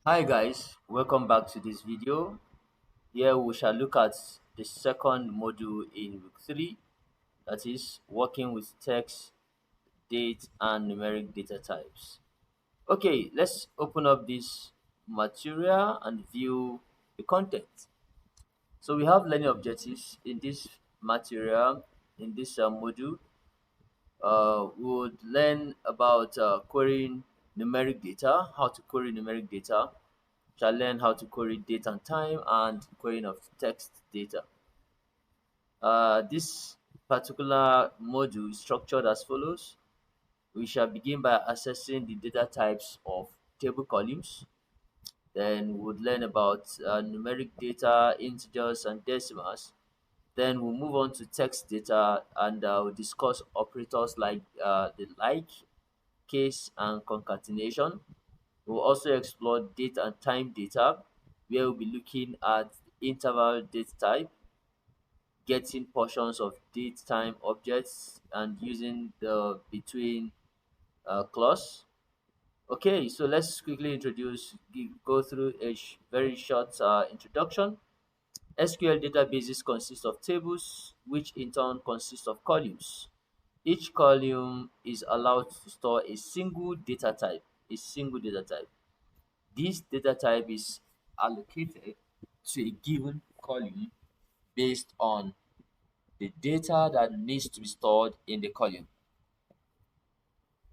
Hi guys, welcome back to this video. Here we shall look at the second module in week 3, that is working with text, date and numeric data types. Okay, let's open up this material and view the content. So we have learning objectives in this material, in this module. We would learn about querying numeric data, how to query numeric data, shall learn how to query date and time and querying of text data. This particular module is structured as follows. We shall begin by assessing the data types of table columns. Then we would learn about numeric data, integers and decimals. Then we'll move on to text data and we'll discuss operators like the like, case and concatenation. We'll also explore date and time data, where we'll be looking at interval date type, getting portions of date time objects, and using the between clause. Okay, so let's quickly go through a very short introduction. SQL databases consist of tables, which in turn consist of columns. Each column is allowed to store a single data type. A single data type. This data type is allocated to a given column based on the data that needs to be stored in the column.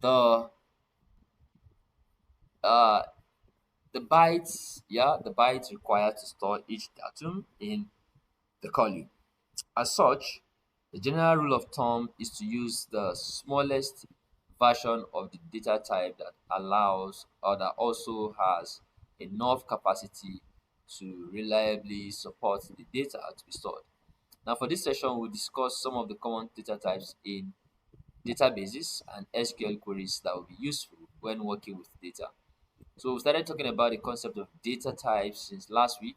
The uh, the bytes required to store each datum in the column. As such, the general rule of thumb is to use the smallest version of the data type that allows or that also has enough capacity to reliably support the data to be stored. Now, for this session, we'll discuss some of the common data types in databases and SQL queries that will be useful when working with data. So, we started talking about the concept of data types since last week.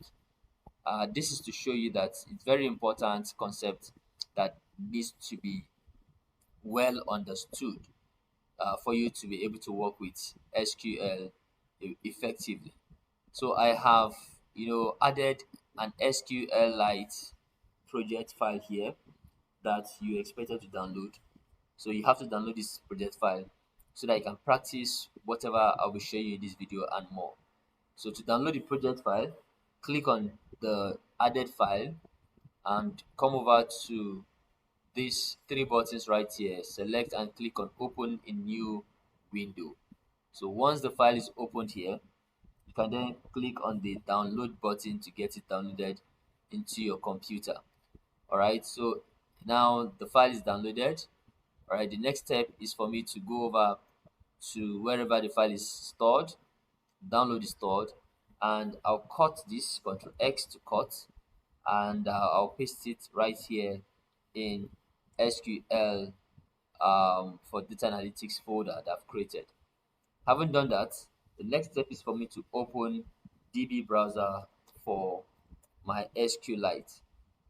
This is to show you that it's very important concept that needs to be well understood for you to be able to work with SQL effectively. So I have added an SQLite project file here that you expected to download. So you have to download this project file so that you can practice whatever I'll be showing you in this video and more. So to download the project file, click on the added file and come over to these three buttons right here. Select and click on open in new window. So once the file is opened here, you can then click on the download button to get it downloaded into your computer. All right, so now the file is downloaded. All right, the next step is for me to go over to wherever the file is stored, download is stored, and I'll cut this, Ctrl X to cut, and I'll paste it right here in SQL for data analytics folder that I've created. Having done that, the next step is for me to open DB browser for my SQLite.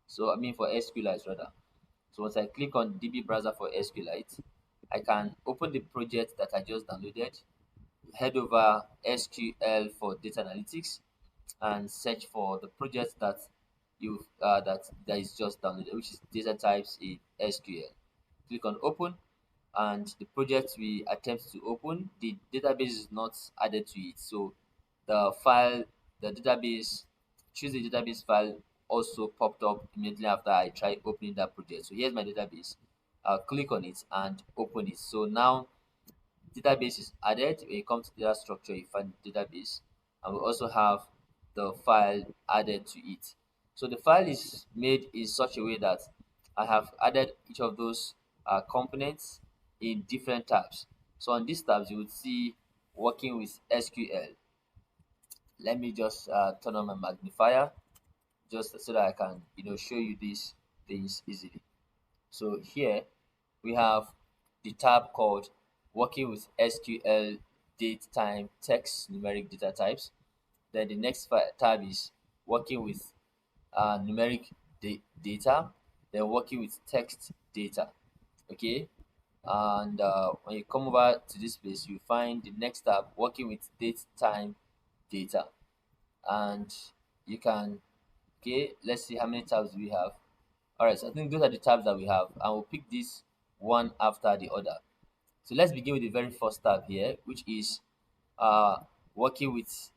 So I mean for SQLite rather. So once I click on DB browser for SQLite, I can open the project that I just downloaded, head over SQL for data analytics, and search for the project that that is just downloaded, which is data types in SQL. Click on open, and the project we attempt to open, the database is not added to it. So the database, choose the database file also popped up immediately after I tried opening that project. So here's my database. I'll click on it and open it. So now database is added. When you come to data structure, you find database, and we also have the file added to it. So the file is made in such a way that I have added each of those components in different tabs. So on these tabs, you would see working with SQL. Let me just turn on my magnifier just so that I can show you these things easily. So here we have the tab called working with SQL date time text numeric data types. Then the next tab is working with numeric data, then working with text data. Okay, and when you come over to this place, you find the next tab working with date time data. And you can, okay, let's see how many tabs we have. All right, so I think those are the tabs that we have, and we'll pick this one after the other. So let's begin with the very first tab here, which is uh working with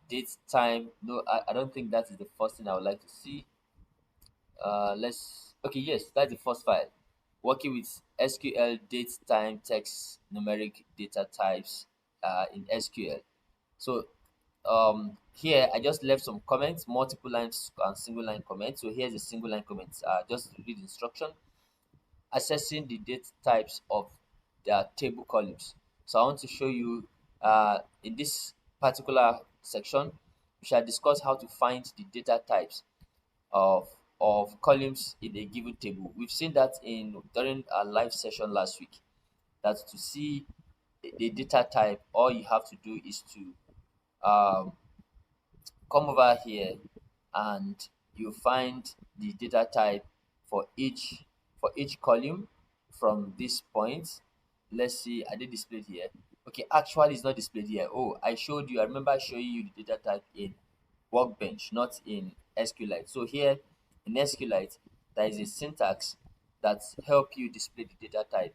date time. No, I don't think that is the first thing I would like to see. Let's, okay, yes, that's the first file. Working with SQL date time text numeric data types in SQL. So here I just left some comments, multiple lines and single line comments. So here's a single line comment. Just read the instruction. Assessing the date types of their table columns. So I want to show you in this particular section, we shall discuss how to find the data types of columns in a given table. We've seen that in during our live session last week. That to see the data type, all you have to do is to um, come over here and you find the data type for each column from this point. Let's see, I did display it here. Okay, actually it's not displayed here. Oh, I showed you, I remember showing you the data type in Workbench, not in SQLite. So here in SQLite, there is a syntax that help you display the data type,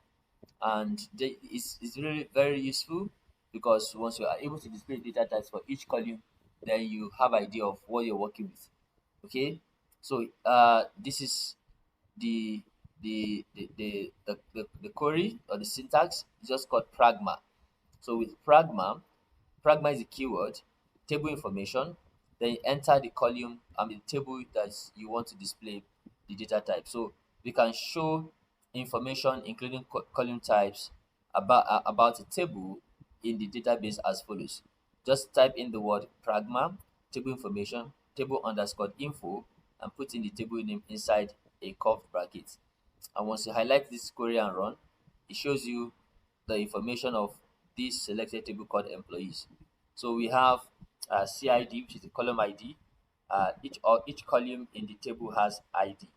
and it's really very useful because once you are able to display data types for each column, then you have idea of what you're working with. Okay, so this is the the query or the syntax is just called pragma. So with pragma is a keyword, table information, then you enter the column and the table that you want to display the data type. So we can show information including column types about a table in the database as follows. Just type in the word pragma, table information, table underscore info, and put in the table name inside a curved bracket. And once you highlight this query and run, it shows you the information of this selected table called employees. So we have CID, which is the column ID. Each column in the table has ID.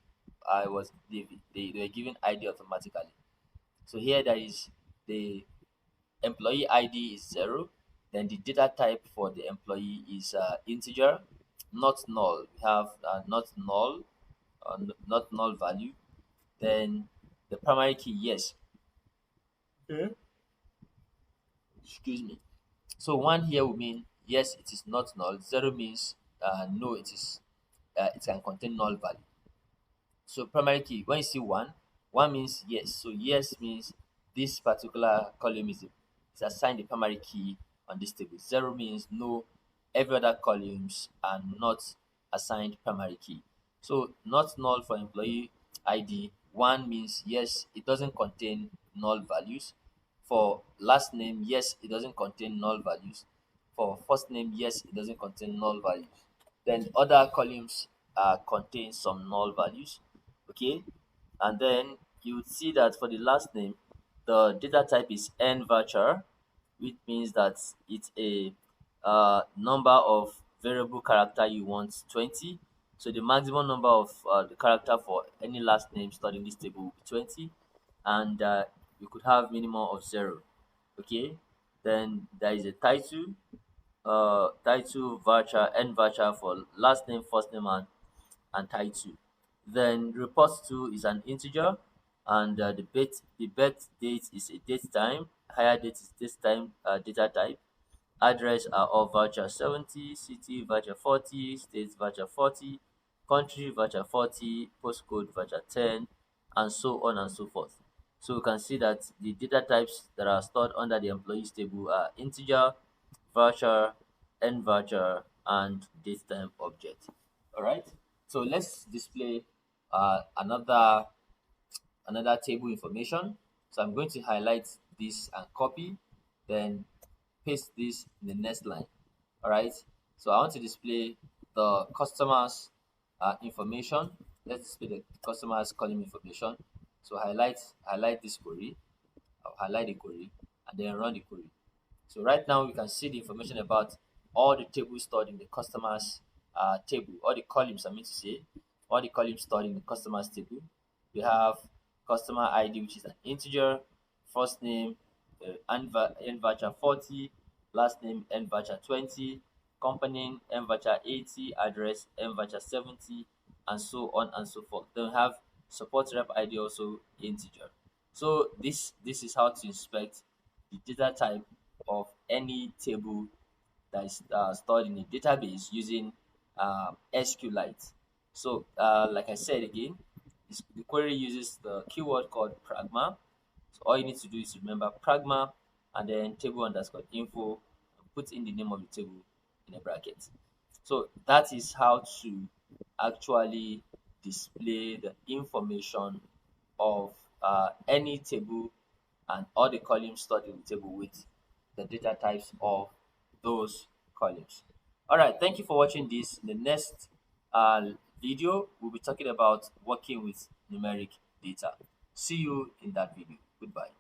They were given ID automatically. So here there is the employee ID is 0. Then the data type for the employee is integer, not null. We have not null, not null value. Then the primary key, yes. Excuse me. So one here will mean yes, it is not null. 0 means no, it is. It can contain null value. So primary key, when you see one means yes. So yes means this particular column is assigned the primary key on this table. 0 means no, every other columns are not assigned primary key. So not null for employee ID. One means yes, it doesn't contain null values. For last name, yes, it doesn't contain null values. For first name, yes, it doesn't contain null values. Then other columns contain some null values. Okay, and then you would see that for the last name, the data type is n virtual, which means that it's a number of variable character you want 20. So the maximum number of the character for any last name stored in this table will be 20, and you could have minimum of 0. Okay, then there is a title virtual n virtual for last name, first name, and title. Then report to is an integer, and the birth date is a date time. Higher date is date time data type. Address are all voucher 70, city voucher 40, state voucher 40, country voucher 40, postcode voucher 10, and so on and so forth. So you can see that the data types that are stored under the employees table are integer, voucher, n voucher, and datetime object. All right. So let's display another table information. So I'm going to highlight this and copy, then paste this in the next line. All right. So I want to display the customers information. Let's display the customers column information. So highlight this query. I'll highlight the query and then run the query. So right now we can see the information about all the tables stored in the customers table, all the columns I mean to say, all the columns stored in the customers table. We have customer ID, which is an integer, first name, n voucher 40, last name nvacha 20, company nvacha 80, address nvacha 70, and so on and so forth. Then we have support rep ID also integer. So this is how to inspect the data type of any table that is stored in a database using SQLite. So, like I said again, the query uses the keyword called pragma. So all you need to do is remember pragma and then table underscore info, and put in the name of the table in a bracket. So that is how to actually display the information of any table and all the columns stored in the table with the data types of those columns. All right, thank you for watching this. In the next video, we'll be talking about working with numeric data. See you in that video. Goodbye.